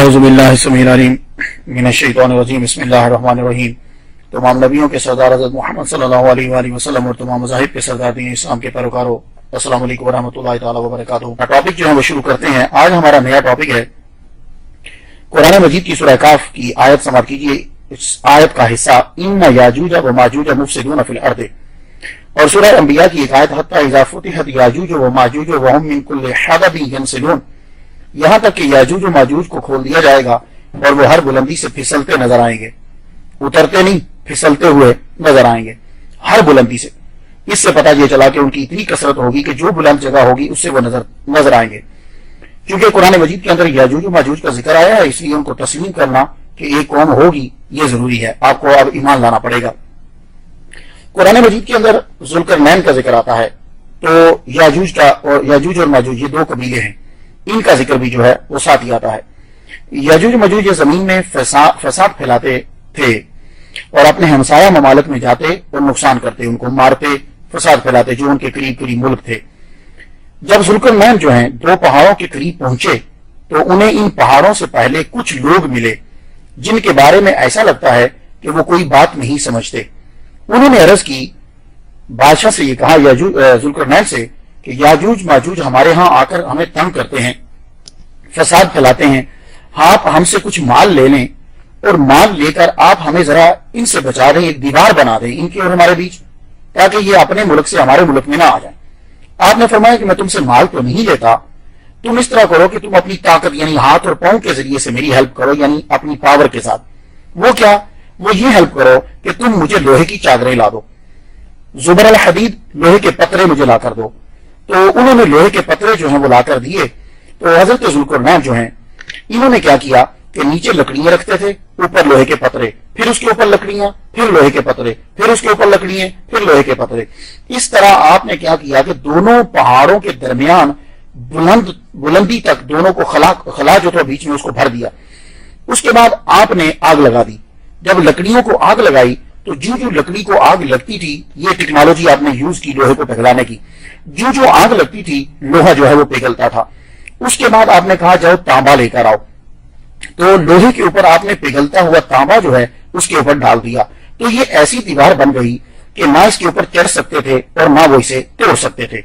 اعوذ باللہ السمیع العلیم من الشیطان الرجیم بسم اللہ الرحمن الرحیم۔ تمام نبیوں کے سردار حضرت محمد صلی اللہ علیہ وآلہ وسلم اور تمام مذاہب کے سردار دین اسلام کے پیروکاروں، السلام علیکم ورحمۃ اللہ تعالی وبرکاتہ۔ ٹاپک جو ہے وہ شروع کرتے ہیں۔ آج ہمارا نیا ٹاپک ہے قرآن مجید کی سورہ کاف کی آیت سماعت کیجیے۔ اس آیت کا حصہ ان یاجوج و ماجوج مفسدون فی الارض، اور سورہ انبیاء کی ایک آیت حتی اذا فتحت یاجوج و ماجوج وهم من کل حدب ینسلون، یہاں تک کہ یاجوج و ماجوج کو کھول دیا جائے گا اور وہ ہر بلندی سے پھسلتے نظر آئیں گے، اترتے نہیں پھسلتے ہوئے نظر آئیں گے ہر بلندی سے۔ اس سے پتہ یہ چلا کہ ان کی اتنی کثرت ہوگی کہ جو بلند جگہ ہوگی اس سے وہ نظر آئیں گے۔ کیونکہ قرآن مجید کے اندر یاجوج و ماجوج کا ذکر آیا ہے، اس لیے ان کو تسلیم کرنا کہ ایک قوم ہوگی یہ ضروری ہے، آپ کو اب ایمان لانا پڑے گا۔ قرآن مجید کے اندر ذوالقرنین کا ذکر آتا ہے، تو یاجوج اور ماجوج یہ دو قبیلے ہیں، ان کا ذکر بھی جو ہے وہ ساتھ ہی آتا ہے۔ یاجوج ماجوج یہ زمین میں فساد پھیلاتے تھے اور اپنے ہمسایہ ممالک میں جاتے اور نقصان کرتے، ان کو مارتے، فساد پھیلاتے جو ان کے قریب ملک تھے۔ جب ذوالقرنین جو ہیں دو پہاڑوں کے قریب پہنچے تو انہیں ان پہاڑوں سے پہلے کچھ لوگ ملے جن کے بارے میں ایسا لگتا ہے کہ وہ کوئی بات نہیں سمجھتے۔ انہوں نے عرض کی، بادشاہ سے یہ کہا ذوالقرنین سے کہ یاجوج ماجوج ہمارے ہاں آ کر ہمیں تنگ کرتے ہیں، فساد پھیلاتے ہیں، آپ ہم سے کچھ مال لے لیں اور مال لے کر آپ ہمیں ذرا ان سے بچا دیں، ایک دیوار بنا دیں ان کے اور ہمارے بیچ، تاکہ یہ اپنے ملک سے ہمارے ملک میں نہ آ جائیں۔ آپ نے فرمایا کہ میں تم سے مال تو نہیں لیتا، تم اس طرح کرو کہ تم اپنی طاقت یعنی ہاتھ اور پاؤں کے ذریعے سے میری ہیلپ کرو، یعنی اپنی پاور کے ساتھ۔ وہ کیا؟ وہ یہ ہیلپ کرو کہ تم مجھے لوہے کی چادریں لا دو، زبر الحدید لوہے کے پترے مجھے لا کر دو۔ تو انہوں نے لوہے کے پترے جو ہیں وہ لا کر دیے۔ تو حضرت ذوالقرنین جو ہیں انہوں نے کیا کیا کہ نیچے لکڑیاں رکھتے تھے، اوپر لوہے کے پترے، پھر اس کے اوپر لکڑیاں، پھر لوہے کے پترے، پھر اس کے اوپر لکڑیاں، پھر لوہے کے پترے۔ اس طرح آپ نے کیا کیا کہ دونوں پہاڑوں کے درمیان بلندی تک دونوں کو خلا جو تھا بیچ میں اس کو بھر دیا۔ اس کے بعد آپ نے آگ لگا دی۔ جب لکڑیوں کو آگ لگائی تو جو لکڑی کو آگ لگتی تھی، یہ ٹیکنالوجی آپ نے یوز کی لوہے کو پگھلانے کی، جو آگ لگتی تھی لوہا جو ہے وہ پگھلتا تھا۔ اس کے بعد آپ نے کہا جاؤ تانبا لے کر آؤ، تو لوہے کے اوپر آپ نے پگھلتا ہوا تانبا جو ہے اس کے اوپر ڈال دیا، تو یہ ایسی دیوار بن گئی کہ نہ اس کے اوپر چڑھ سکتے تھے اور نہ وہ اسے توڑ سکتے تھے۔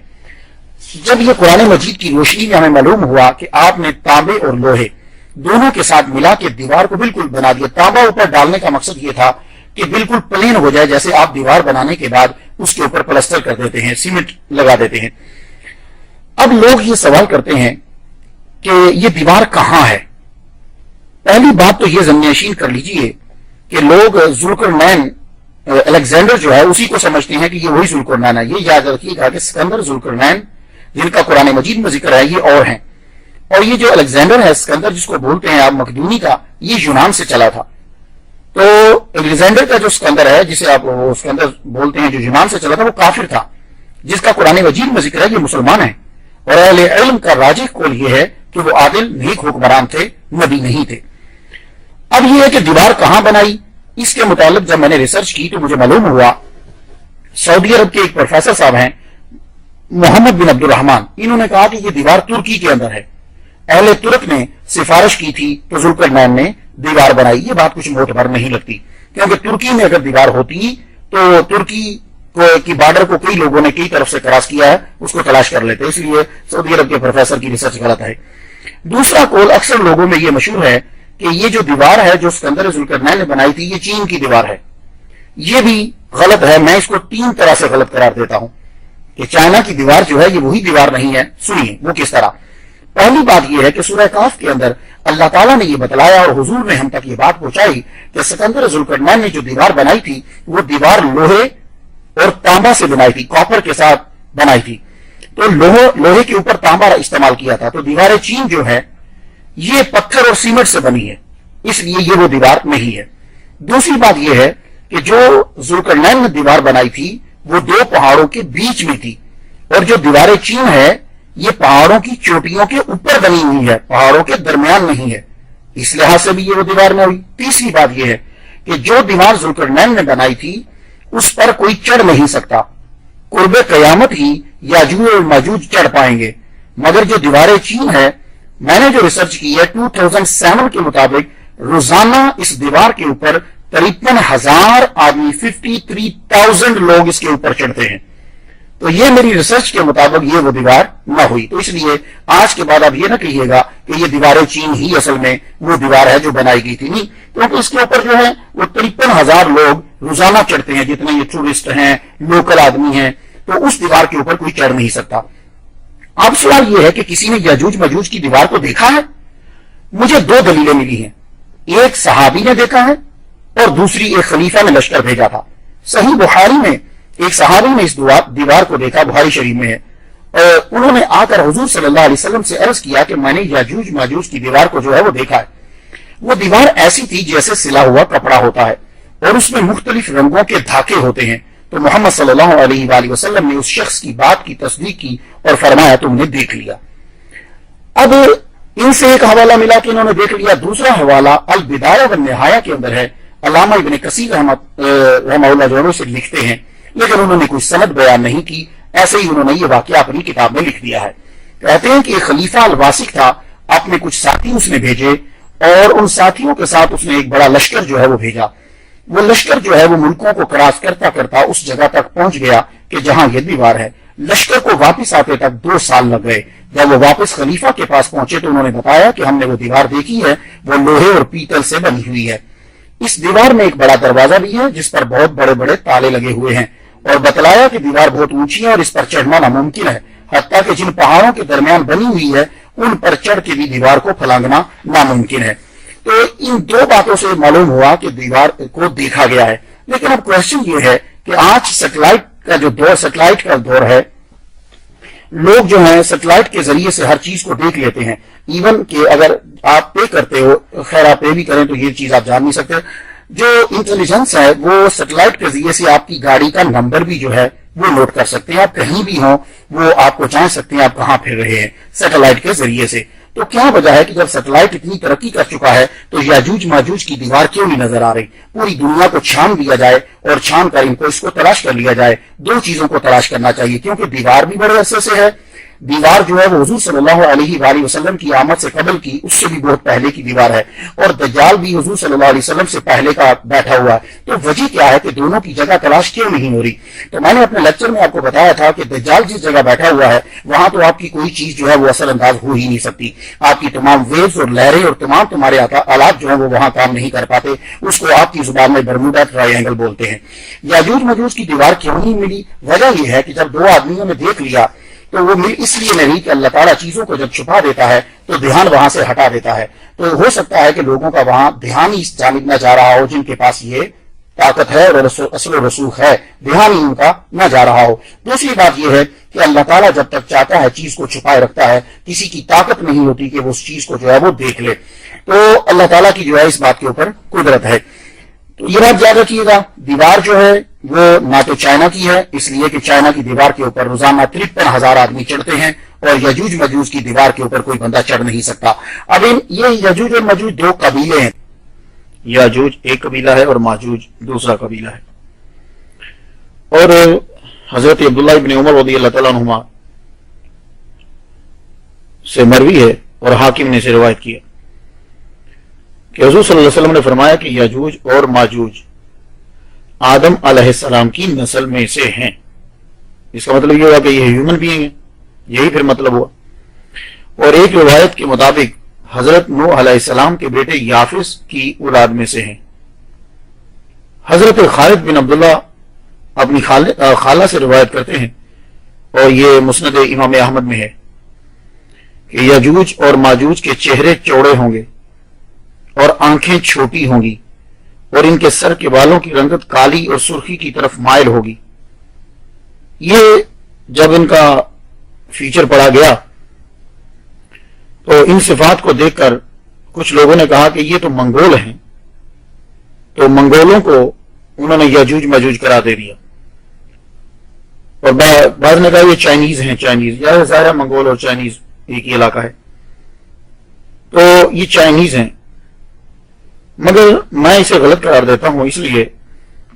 جب یہ قرآن مجید کی روشنی میں ہمیں معلوم ہوا کہ آپ نے تانبے اور لوہے دونوں کے ساتھ ملا کے دیوار کو بالکل بنا دیا۔ تانبا اوپر ڈالنے کا مقصد یہ تھا کہ بالکل پلین ہو جائے، جیسے آپ دیوار بنانے کے بعد اس کے اوپر پلسٹر کر دیتے ہیں، سیمنٹ لگا دیتے ہیں۔ اب لوگ یہ سوال کرتے ہیں کہ یہ دیوار کہاں ہے؟ پہلی بات تو یہ ذہن کر لیجئے کہ لوگ ذوالقرنین الیگزینڈر جو ہے اسی کو سمجھتے ہیں کہ یہ وہی ذوالقرنین ہے۔ یہ یاد رکھیے گا کہ اسکندر ذوالقرنین جن کا قرآن مجید میں ذکر ہے یہ اور ہیں، اور یہ جو الیگزینڈر ہے اسکندر جس کو بولتے ہیں آپ مقدونی کا، یہ یونان سے چلا تھا۔ تو الیگزینڈر کا جو اسکندر ہے جسے آپ اسکندر بولتے ہیں جو یونان سے چلا تھا وہ کافر تھا، جس کا قرآن مجید میں ذکر ہے یہ مسلمان ہے، اور اہل علم کا راجح قول یہ ہے کہ وہ عادل نیک حکمران تھے، نبی نہیں تھے۔ اب یہ ہے کہ دیوار کہاں بنائی، اس کے متعلق جب میں نے ریسرچ کی تو مجھے معلوم ہوا سعودی عرب کے ایک پروفیسر صاحب ہیں محمد بن عبد الرحمن، انہوں نے کہا کہ یہ دیوار ترکی کے اندر ہے، اہل ترک نے سفارش کی تھی تو ذوالقرنین نے دیوار بنائی۔ یہ بات کچھ معتبر نہیں لگتی، کیونکہ ترکی میں اگر دیوار ہوتی تو ترکی کی بارڈر کو کئی لوگوں نے کئی طرف سے کراس کیا ہے، اس کو تلاش کر لیتے، اس لیے سعودی عرب کے پروفیسر کی ریسرچ غلط ہے۔ دوسرا قول اکثر لوگوں میں یہ مشہور ہے کہ یہ جو دیوار ہے جو اسکندر ذوالقرنین نے بنائی تھی یہ چین کی دیوار ہے۔ یہ بھی غلط ہے، میں اس کو 3 طرح سے غلط قرار دیتا ہوں کہ چائنا کی دیوار جو ہے یہ وہی دیوار نہیں ہے۔ سنیے وہ کس طرح۔ پہلی بات یہ ہے کہ سورہ کاف کے اندر اللہ تعالیٰ نے یہ بتلایا اور حضور نے ہم تک یہ بات پہنچائی کہ اسکندر ذوالقرنین نے جو دیوار بنائی تھی وہ دیوار لوہے اور تانبا سے بنائی تھی، کاپر کے ساتھ بنائی تھی، تو لوہے کے اوپر تانبا استعمال کیا تھا۔ تو دیوار چین جو ہے یہ پتھر اور سیمنٹ سے بنی ہے، اس لیے یہ وہ دیوار نہیں ہے۔ دوسری بات یہ ہے کہ جو ذوالقرنین نے دیوار بنائی تھی وہ 2 پہاڑوں کے بیچ میں تھی، اور جو دیوار چین ہے یہ پہاڑوں کی چوٹیوں کے اوپر بنی ہوئی ہے، پہاڑوں کے درمیان نہیں ہے، اس لحاظ سے بھی یہ وہ دیوار نہ ہوئی۔ تیسری بات یہ ہے کہ جو دیوار ذوالقرنین نے بنائی تھی اس پر کوئی چڑھ نہیں سکتا، قرب قیامت ہی یاجوج اور ماجوج چڑھ پائیں گے، مگر جو دیوار چین ہے میں نے جو ریسرچ کی ہے 2007 کے مطابق روزانہ اس دیوار کے اوپر 53,000 آدمی 53,000 لوگ اس کے اوپر چڑھتے ہیں. تو یہ میری ریسرچ کے مطابق یہ وہ دیوار نہ ہوئی. تو اس لیے آج کے بعد آپ یہ نہ کہیے گا کہ یہ دیوار چین ہی اصل میں وہ دیوار ہے جو بنائی گئی تھی. نہیں, کیونکہ اس کے اوپر جو ہے وہ 53,000 لوگ روزانہ چڑھتے ہیں, جتنے یہ ٹورسٹ ہیں, لوکل آدمی ہیں. تو اس دیوار کے اوپر کوئی چڑھ نہیں سکتا. اب سوال یہ ہے کہ کسی نے یاجوج ماجوج کی دیوار کو دیکھا ہے؟ مجھے دو دلیلیں ملی ہیں. ایک صحابی نے دیکھا ہے اور دوسری ایک خلیفہ نے لشکر بھیجا تھا. صحیح بخاری میں ایک صحابی نے اس دیوار کو دیکھا, بخاری شریف میں ہے, اور انہوں نے آ کر حضور صلی اللہ علیہ وسلم سے عرض کیا کہ میں نے یاجوج ماجوج کی دیوار کو جو ہے وہ دیکھا ہے. وہ دیوار ایسی تھی جیسے سلا ہوا کپڑا ہوتا ہے اور اس میں مختلف رنگوں کے دھاگے ہوتے ہیں. تو محمد صلی اللہ علیہ وآلہ وسلم نے اس شخص کی بات کی تصدیق کی اور فرمایا تم نے دیکھ لیا. اب ان سے ایک حوالہ ملا کہ انہوں نے دیکھ لیا. دوسرا حوالہ البدایہ والنہایہ کے اندر ہے. علامہ ابن کثیر رحمہ اللہ جو سے لکھتے ہیں, لیکن انہوں نے کوئی سند بیان نہیں کی, ایسے ہی انہوں نے یہ واقعہ اپنی کتاب میں لکھ دیا ہے. کہتے ہیں کہ ایک خلیفہ الواسق تھا, اپنے کچھ ساتھی اس نے بھیجے اور ان ساتھیوں کے ساتھ اس نے ایک بڑا لشکر جو ہے وہ بھیجا. وہ لشکر جو ہے وہ ملکوں کو کراس کرتا کرتا اس جگہ تک پہنچ گیا کہ جہاں یہ دیوار ہے. لشکر کو واپس آتے تک 2 سال لگ گئے. جب وہ واپس خلیفہ کے پاس پہنچے تو انہوں نے بتایا کہ ہم نے وہ دیوار دیکھی ہے, وہ لوہے اور پیتل سے بنی ہوئی ہے. اس دیوار میں ایک بڑا دروازہ بھی ہے جس پر بہت بڑے بڑے تالے لگے ہوئے ہیں, اور بتلایا کہ دیوار بہت اونچی ہے اور اس پر چڑھنا ناممکن ہے, حتیٰ کہ جن پہاڑوں کے درمیان بنی ہوئی ہے ان پر چڑھ کے بھی دیوار کو پھلانگنا ناممکن ہے. تو ان 2 باتوں سے معلوم ہوا کہ دیوار کو دیکھا گیا ہے. لیکن اب کوشچن یہ ہے کہ آج سیٹلائٹ کا دور ہے. لوگ جو ہیں سیٹلائٹ کے ذریعے سے ہر چیز کو دیکھ لیتے ہیں. ایون کہ اگر آپ پے کرتے ہو, خیر آپ پے بھی کریں تو یہ چیز آپ جان نہیں سکتے, جو انٹیلیجنس ہے وہ سیٹلائٹ کے ذریعے سے آپ کی گاڑی کا نمبر بھی جو ہے وہ نوٹ کر سکتے ہیں. آپ کہیں بھی ہوں وہ آپ کو جان سکتے ہیں آپ کہاں پھر رہے ہیں سیٹلائٹ کے ذریعے سے. تو کیا وجہ ہے کہ جب سیٹلائٹ اتنی ترقی کر چکا ہے تو یاجوج ماجوج کی دیوار کیوں نہیں نظر آ رہی؟ پوری دنیا کو چھان دیا جائے اور چھان کر اس کو تلاش کر لیا جائے. 2 چیزوں کو تلاش کرنا چاہیے, کیونکہ دیوار بھی بڑے عرصے سے ہے. دیوار جو ہے وہ حضور صلی اللہ علیہ وآلہ وسلم کی آمد سے قبل کی, اس سے بھی بہت پہلے کی دیوار ہے, اور دجال بھی حضور صلی اللہ علیہ وسلم سے پہلے کا بیٹھا ہوا ہے. تو وجہ کیا ہے کہ دونوں کی جگہ تلاش کیوں نہیں ہو رہی؟ تو میں نے اپنے لیکچر میں آپ کو بتایا تھا کہ دجال جس جگہ بیٹھا ہوا ہے وہاں تو آپ کی کوئی چیز جو ہے وہ اثر انداز ہو ہی نہیں سکتی. آپ کی تمام ویوز اور لہریں اور تمام تمہارے آلات جو ہیں وہ وہاں کام نہیں کر پاتے. اس کو آپ کی زبان میں برموڈا ٹرائی اینگل بولتے ہیں. یاجوج ماجوج کی دیوار کیوں نہیں ملی؟ وجہ یہ ہے کہ جب 2 آدمیوں نے دیکھ لیا تو وہ اس لیے نہیں کہ اللہ تعالیٰ چیزوں کو جب چھپا دیتا ہے تو دھیان وہاں سے ہٹا دیتا ہے. تو ہو سکتا ہے کہ لوگوں کا وہاں دھیان ہی اس جانب نہ جا رہا ہو جن کے پاس یہ طاقت ہے اور اصل و رسوخ ہے, دھیان ہی ان کا نہ جا رہا ہو. دوسری بات یہ ہے کہ اللہ تعالیٰ جب تک چاہتا ہے چیز کو چھپائے رکھتا ہے, کسی کی طاقت نہیں ہوتی کہ وہ اس چیز کو جو ہے وہ دیکھ لے. تو اللہ تعالیٰ کی جو ہے اس بات کے اوپر قدرت ہے. تو یہ بات یاد رکھیے گا, دیوار جو ہے وہ نہ تو چائنا کی ہے, اس لیے کہ چائنا کی دیوار کے اوپر روزانہ 53,000 آدمی چڑھتے ہیں, اور یجوج مجوج کی دیوار کے اوپر کوئی بندہ چڑھ نہیں سکتا. اب یہ یجوج اور مجوج 2 قبیلے ہیں. یاجوج ایک قبیلہ ہے اور ماجوج دوسرا قبیلہ ہے. اور حضرت عبداللہ ابن عمر رضی اللہ تعالیٰ عنہما سے مروی ہے اور حاکم نے اسے روایت کیا کہ حضور صلی اللہ علیہ وسلم نے فرمایا کہ یاجوج اور ماجوج آدم علیہ السلام کی نسل میں سے ہیں. اس کا مطلب یہ ہوا کہ یہ ہیومن بینگ ہیں, یہی پھر مطلب ہوا. اور ایک روایت کے مطابق حضرت نوح علیہ السلام کے بیٹے یافس کی اولاد میں سے ہیں. حضرت خالد بن عبداللہ اپنی خالہ سے روایت کرتے ہیں, اور یہ مسند امام احمد میں ہے کہ یاجوج اور ماجوج کے چہرے چوڑے ہوں گے اور آنکھیں چھوٹی ہوں گی, اور ان کے سر کے بالوں کی رنگت کالی اور سرخی کی طرف مائل ہوگی. یہ جب ان کا فیچر پڑا گیا تو ان صفات کو دیکھ کر کچھ لوگوں نے کہا کہ یہ تو منگول ہیں, تو منگولوں کو انہوں نے یاجوج ماجوج قرار دے دیا. اور بعض نے کہا یہ چائنیز ہیں, چائنیز یا ظاہر منگول اور چائنیز ایک ہی علاقہ ہے, تو یہ چائنیز ہیں. مگر میں اسے غلط قرار دیتا ہوں اس لیے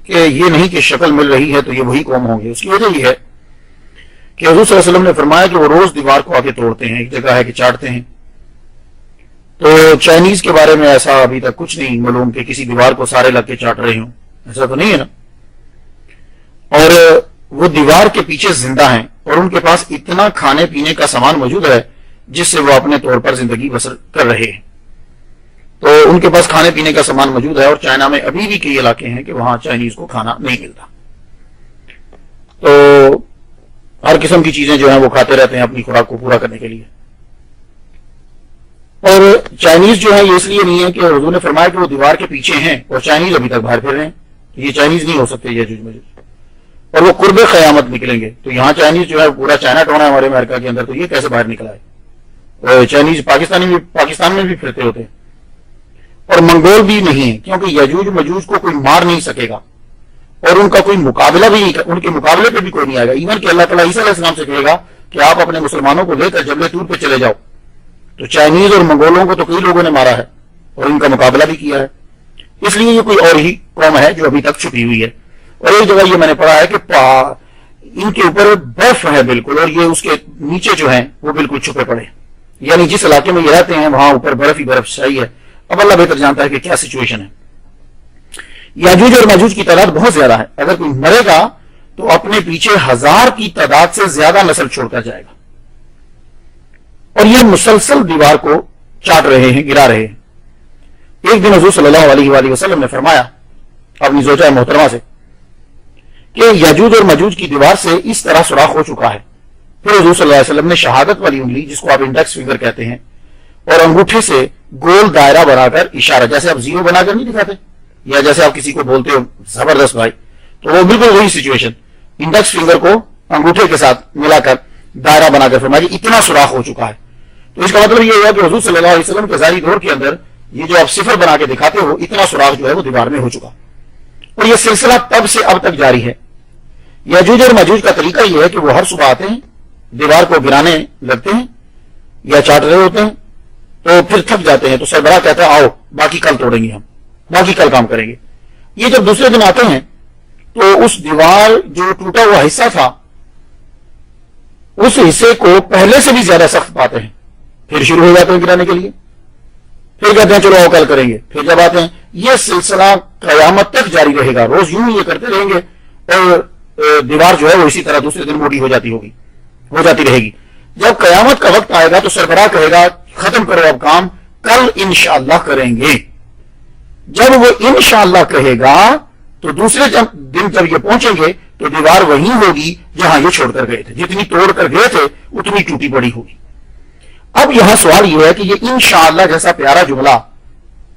کہ یہ نہیں کہ شکل مل رہی ہے تو یہ وہی قوم ہوں گے. اس کی وجہ یہ ہے کہ حضور صلی اللہ علیہ وسلم نے فرمایا کہ وہ روز دیوار کو آ کے توڑتے ہیں, ایک جگہ ہے کہ چاٹتے ہیں, تو چائنیز کے بارے میں ایسا ابھی تک کچھ نہیں معلوم کہ کسی دیوار کو سارے لگ کے چاٹ رہے ہوں، ایسا تو نہیں ہے نا. اور وہ دیوار کے پیچھے زندہ ہیں اور ان کے پاس اتنا کھانے پینے کا سامان موجود ہے جس سے وہ اپنے طور پر زندگی بسر کر رہے ہیں. تو ان کے پاس کھانے پینے کا سامان موجود ہے، اور چائنا میں ابھی بھی کئی علاقے ہیں کہ وہاں چائنیز کو کھانا نہیں ملتا. تو ہر قسم کی چیزیں جو ہیں وہ کھاتے رہتے ہیں اپنی خوراک کو پورا کرنے کے لیے. اور چائنیز جو ہے یہ اس لیے نہیں ہے کہ حضور نے فرمایا کہ وہ دیوار کے پیچھے ہیں اور چائنیز ابھی تک باہر پھر رہے ہیں، یہ چائنیز نہیں ہو سکتے یجوج ماجوج. اور وہ قرب قیامت نکلیں گے. تو یہاں چائنیز جو ہے پورا چائنا ٹاؤن ہے ہمارے امریکہ کے اندر، تو یہ کیسے باہر نکلا ہے؟ اور چائنیز پاکستان میں بھی پھرتے ہوتے ہیں. اور منگول بھی نہیں ہے، کیونکہ یجوج مجوج کو کوئی مار نہیں سکے گا اور ان کا کوئی مقابلہ بھی نہیں، ان کے مقابلے پہ بھی کوئی نہیں آئے گا. ایون کہ اللہ تعالیٰ عیسیٰ علیہ السلام سے کہے گا کہ آپ اپنے مسلمانوں کو لے کر جبل طور پہ چلے جاؤ. تو چائنیز اور منگولوں کو تو کئی لوگوں نے مارا ہے اور ان کا مقابلہ بھی کیا ہے. اس لیے یہ کوئی اور ہی قوم ہے جو ابھی تک چھپی ہوئی ہے. اور ایک جگہ یہ میں نے پڑھا ہے کہ ان کے اوپر برف ہے بالکل، اور یہ اس کے نیچے جو ہیں وہ بالکل چھپے پڑے، یعنی جس علاقے میں یہ رہتے ہیں وہاں اوپر برف ہی برف چاہیے. اب اللہ بہتر جانتا ہے کہ کیا سچویشن ہے. یاجوج اور ماجوج کی تعداد بہت زیادہ ہے. اگر کوئی مرے گا تو اپنے پیچھے 1000 کی تعداد سے زیادہ نسل چھوڑ کر جائے گا، اور یہ مسلسل دیوار کو چاٹ رہے ہیں، گرا رہے ہیں. ایک دن حضور صلی اللہ علیہ وآلہ وسلم نے فرمایا اپنی زوجہ محترمہ سے کہ یاجوج اور ماجوج کی دیوار سے اس طرح سوراخ ہو چکا ہے. پھر حضور صلی اللہ علیہ وسلم نے شہادت والی انگلی، جس کو آپ انڈیکس فنگر کہتے ہیں، اور انگوٹھے سے گول دائرہ بنا کر اشارہ، جیسے آپ زیرو بنا کر نہیں دکھاتے یا جیسے آپ کسی کو بولتے ہو زبردست بھائی، تو وہ بالکل وہی سچویشن، انڈیکس فنگر کو انگوٹھے کے ساتھ ملا کر دائرہ بنا کر فرمایا کہ اتنا سوراخ ہو چکا ہے. تو اس کا مطلب یہ ہوا کہ حضور صلی اللہ علیہ وسلم کے ظاہری دور کے اندر یہ جو آپ صفر بنا کے دکھاتے ہو، اتنا سوراخ جو ہے وہ دیوار میں ہو چکا. اور یہ سلسلہ تب سے اب تک جاری ہے. یاجوج اور ماجوج کا طریقہ یہ ہے کہ وہ ہر صبح آتے ہیں، دیوار کو گرانے لگتے ہیں یا چاٹ رہے ہوتے ہیں، تو پھر تھک جاتے ہیں. تو سربراہ کہتا ہے آؤ باقی کل توڑیں گے، ہم باقی کل کام کریں گے. یہ جب دوسرے دن آتے ہیں تو اس دیوار جو ٹوٹا ہوا حصہ تھا اس حصے کو پہلے سے بھی زیادہ سخت پاتے ہیں. پھر شروع ہو جاتے ہیں گرانے کے لیے، پھر کہتے ہیں چلو آؤ کل کریں گے، پھر جب آتے ہیں. یہ سلسلہ قیامت تک جاری رہے گا. روز یوں ہی یہ کرتے رہیں گے اور دیوار جو ہے وہ اسی طرح دوسرے دن موٹی ہو جاتی رہے گی. جب قیامت کا وقت آئے گا تو سربراہ کہے گا ختم کرو اب کام، کل انشاءاللہ کریں گے. جب وہ انشاءاللہ کہے گا تو دوسرے دن جب یہ پہنچیں گے تو دیوار وہیں ہوگی جہاں یہ چھوڑ کر گئے تھے. جتنی توڑ کر گئے تھے اتنی ٹوٹی پڑی ہوگی. اب یہاں سوال یہ ہے کہ یہ انشاءاللہ جیسا پیارا جملہ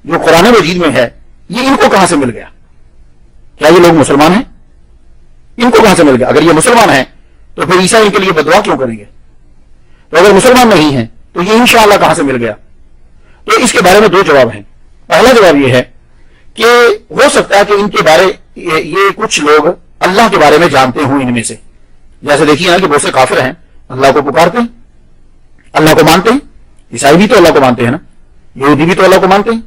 جو قرآن مجید میں ہے یہ ان کو کہاں سے مل گیا؟ کیا یہ لوگ مسلمان ہیں؟ ان کو کہاں سے مل گیا؟ اگر یہ مسلمان ہیں تو پھر عیسیٰ ان کے لیے بددعا کیوں کریں گے؟ تو اگر مسلمان نہیں ہیں تو یہ انشاءاللہ کہاں سے مل گیا؟ تو اس کے بارے میں دو جواب ہیں. پہلا جواب یہ ہے کہ ہو سکتا ہے کہ ان کے بارے یہ کچھ لوگ اللہ کے بارے میں جانتے ہوں ان میں سے. جیسے دیکھیے نا کہ بہت سے کافر ہیں اللہ کو پکارتے ہیں، اللہ کو مانتے ہیں. عیسائی بھی تو اللہ کو مانتے ہیں نا، یہودی بھی تو اللہ کو مانتے ہیں.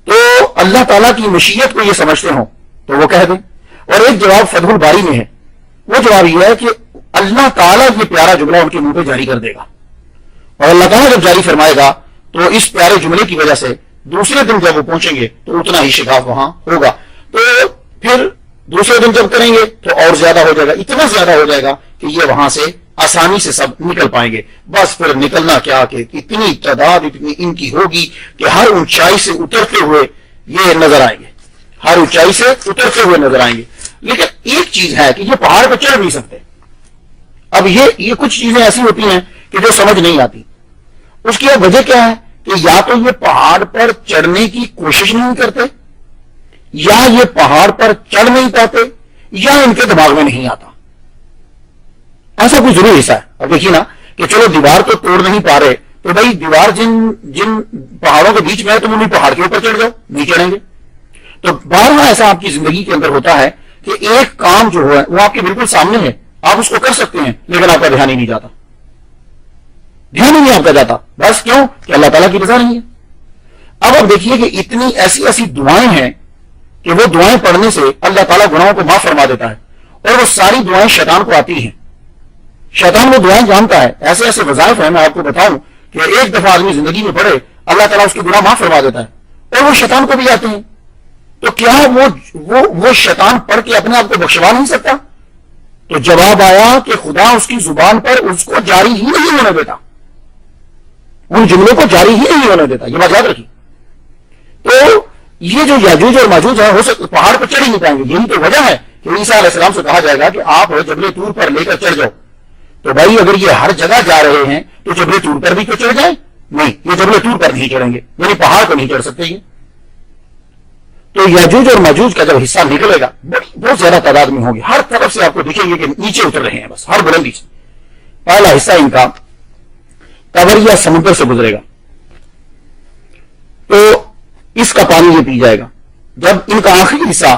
تو اللہ تعالیٰ کی مشیت کو یہ سمجھتے ہوں تو وہ کہہ دیں. اور ایک جواب فتح الباری میں ہے، وہ جواب یہ ہے کہ اللہ تعالیٰ یہ پیارا جملہ ان کے منہ پہ جاری کر دے گا، اور اللہ تعالیٰ جب جاری فرمائے گا تو اس پیارے جملے کی وجہ سے دوسرے دن جب وہ پہنچیں گے تو اتنا ہی شگاف وہاں ہوگا. تو پھر دوسرے دن جب کریں گے تو اور زیادہ ہو جائے گا، اتنا زیادہ ہو جائے گا کہ یہ وہاں سے آسانی سے سب نکل پائیں گے. بس پھر نکلنا کیا کہ اتنی تعداد اتنی ان کی ہوگی کہ ہر اونچائی سے اترتے ہوئے یہ نظر آئیں گے، ہر اونچائی سے اترتے ہوئے نظر آئیں گے. لیکن ایک چیز ہے کہ یہ پہاڑ پہ چڑھ نہیں سکتے. اب یہ کچھ چیزیں ایسی ہوتی ہیں کہ جو سمجھ نہیں آتی. اس کی وجہ کیا ہے کہ یا تو یہ پہاڑ پر چڑھنے کی کوشش نہیں کرتے، یا یہ پہاڑ پر چڑھ نہیں پاتے، یا ان کے دماغ میں نہیں آتا. ایسا کوئی ضرور حصہ ہے. اب دیکھیے نا کہ چلو دیوار تو توڑ نہیں پا رہے، تو بھائی دیوار جن پہاڑوں کے بیچ میں ہے تم انہیں پہاڑ کے اوپر چڑھ جاؤ، نہیں چڑھیں گے. تو بارہا ایسا آپ کی زندگی کے اندر ہوتا ہے کہ ایک کام جو ہے وہ آپ کے بالکل سامنے ہے، آپ اس کو کر سکتے ہیں لیکن آپ کا دھیان ہی نہیں جاتا، دھیان ہی نہیں آپ کا جاتا. بس کیوں؟ کہ اللہ تعالیٰ کی رضا نہیں ہے. اب آپ دیکھیے کہ اتنی ایسی ایسی دعائیں ہیں کہ وہ دعائیں پڑھنے سے اللہ تعالیٰ گناہوں کو معاف فرما دیتا ہے، اور وہ ساری دعائیں شیطان کو آتی ہیں. شیطان وہ دعائیں جانتا ہے. ایسے ایسے وظائف ہیں، میں آپ کو بتاؤں کہ ایک دفعہ آدمی زندگی میں پڑھے اللہ تعالیٰ اس کے گناہ معاف فرما دیتا ہے، اور وہ شیطان کو بھی آتے ہیں، تو کیا وہ شیطان پڑھ کے اپنے آپ کو بخشوا نہیں سکتا؟ تو جواب آیا کہ خدا اس کی زبان پر اس کو جاری ہی نہیں ہونے دیتا، ان جملوں کو جاری ہی نہیں ہونے دیتا، یہ بات یاد رکھیے۔ تو یہ جو یاجوج اور ماجوج ہے، ہو سکتا پہاڑ پر چڑھ ہی نہیں پائیں گے، یہی تو وجہ ہے کہ عیسیٰ علیہ السلام سے کہا جائے گا کہ آپ جبل طور پر لے کر چڑھ جاؤ۔ تو بھائی اگر یہ ہر جگہ جا رہے ہیں تو جبل طور پر بھی تو چڑھ جائیں؟ نہیں، یہ جبل طور پر نہیں چڑھیں گے، یعنی پہاڑ پر نہیں چڑھ سکتے یہ۔ تو یاجوج اور ماجوج کا جب حصہ نکلے گا بہت زیادہ تعداد میں ہوگی، ہر طرف سے آپ کو دکھیں گے کہ نیچے اتر رہے ہیں، بس ہر بلندی سے۔ پہلا حصہ ان کا طبریہ سمندر سے گزرے گا، تو اس کا پانی یہ پی جائے گا۔ جب ان کا آخری حصہ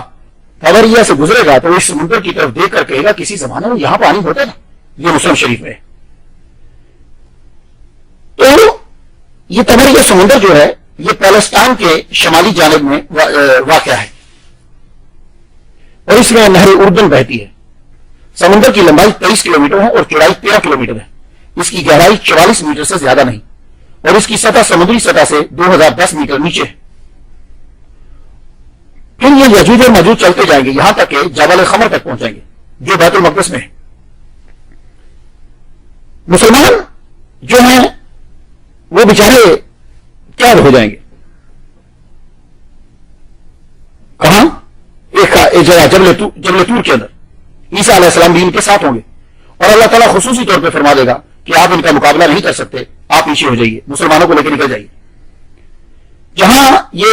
طبریہ سے گزرے گا تو اس سمندر کی طرف دیکھ کر کہے گا کسی زمانے میں یہاں پانی ہوتا تھا، یہ مسلم شریف میں ہے۔ تو یہ طبریہ سمندر جو ہے یہ پیلسٹائن کے شمالی جانب میں واقع ہے، اور اس میں نہر اردن بہتی ہے۔ سمندر کی لمبائی 23 کلومیٹر ہے اور چوڑائی 13 کلومیٹر ہے، اس کی گہرائی 44 میٹر سے زیادہ نہیں، اور اس کی سطح سمندری سطح سے 2010 میٹر نیچے ہے۔ پھر یہ یجوج اور ماجوج چلتے جائیں گے یہاں تک کہ جبل خمر تک پہنچیں گے جو بیت المقدس میں ہے۔ مسلمان جو ہیں وہ بیچارے قید ہو جائیں گے، کہاں؟ ایک جگہ جبل طور کے اندر۔ عیسیٰ علیہ السلام بھی ان کے ساتھ ہوں گے، اور اللہ تعالیٰ خصوصی طور پہ فرما دے گا کہ آپ ان کا مقابلہ نہیں کر سکتے، آپ پیچھے ہو جائیے، مسلمانوں کو لے کے نکل جائیے۔ جہاں یہ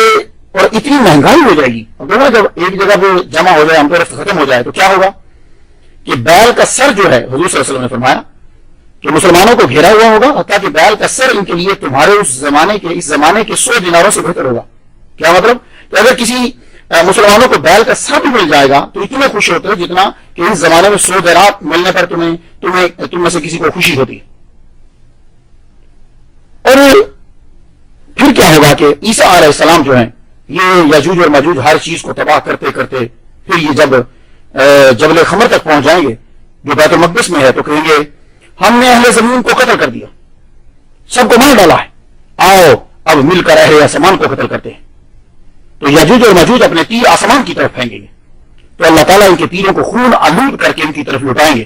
اور اتنی مہنگائی ہو جائے گی، اور جب ایک جگہ پہ جمع ہو جائے، ہم کو ختم ہو جائے، تو کیا ہوگا کہ بیل کا سر جو ہے، حضور صلی اللہ علیہ وسلم نے فرمایا کہ مسلمانوں کو گھیرا ہوا ہوگا، اور تاکہ بیل کا سر ان کے لیے تمہارے اس زمانے کے 100 دیناروں سے بہتر ہوگا۔ کیا مطلب کہ اگر کسی مسلمانوں کو بیل کا سر بھی مل جائے گا تو اتنے خوش ہوتے ہیں جتنا کہ اس زمانے میں 100 دینار ملنے پر تم میں سے کسی کو خوشی ہوتی ہے۔ اور پھر کیا ہوگا کہ عیسیٰ علیہ السلام جو ہیں یہ یاجوج اور ماجوج ہر چیز کو تباہ کرتے کرتے پھر یہ جب جبل خمر تک پہنچ جائیں گے جو بیت المقدس میں ہے، تو کہیں گے ہم نے اہل زمین کو قتل کر دیا، سب کو مار ڈالا ہے، آؤ اب مل کر اہل آسمان کو قتل کرتے ہیں۔ تو یاجوج اور ماجوج اپنے تیر آسمان کی طرف پھینکیں گے، تو اللہ تعالیٰ ان کے تیروں کو خون آلود کر کے ان کی طرف لٹائیں گے۔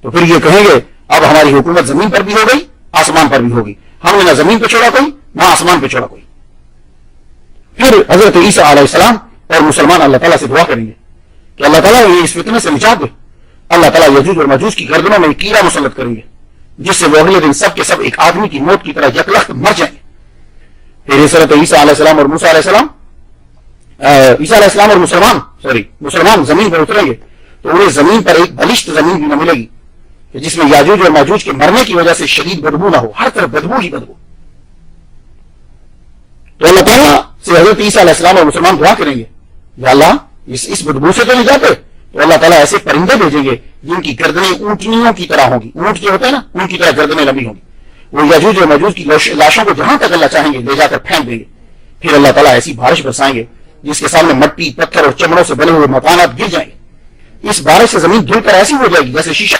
تو پھر یہ کہیں گے اب ہماری حکومت زمین پر بھی ہو گئی، آسمان پر بھی ہوگی، ہم نے نہ زمین پہ چھوڑا کوئی نہ آسمان پہ چھوڑا کوئی۔ پھر حضرت عیسیٰ علیہ السلام اور مسلمان اللہ تعالیٰ سے دعا کریں گے کہ اللہ تعالیٰ یہ اس فتنے سے نجات دے۔ اللہ تعالیٰ یاجوج اور ماجوج کی گردنوں میں کیڑا مسلط کریں گے جس سے وہ اگلے دن سب کے سب ایک آدمی کی موت کی طرح یکلخت مر جائیں گے۔ پھر حضرت عیسیٰ علیہ السلام اور موسیٰ علیہ السلام عیسیٰ علیہ السلام اور مسلمان زمین پر اتریں گے، تو انہیں زمین پر ایک بلشت زمین بھی نہ ملے گی کہ جس میں یاجوج اور ماجوج کے مرنے کی وجہ سے شدید بدبو نہ ہو، ہر طرف بدبو ہی بدبو۔ تو اللہ تعالیٰ سے حضرت عیسیٰ علیہ السلام اور مسلمان دعا کریں گے یا اللہ اس بدبو سے تو نہیں جاتے، تو اللہ تعالیٰ ایسے پرندے بھیجیں گے جن کی گردنیں اونٹنیوں کی طرح ہوں گی، اونٹ جو ہوتے ہیں نا ان کی طرح گردنیں لمبی ہوں گی، وہ یاجوج اور ماجوج کی لاشوں کو جہاں تک اللہ چاہیں گے لے جا کر پھینک دیں گے۔ پھر اللہ تعالیٰ ایسی بارش برسائیں گے جس کے سامنے مٹی، پتھر اور چمڑوں سے بنے ہوئے مکانات گر جائیں گے۔ اس بارش سے زمین دھل کر ایسی ہو جائے گی جیسے شیشہ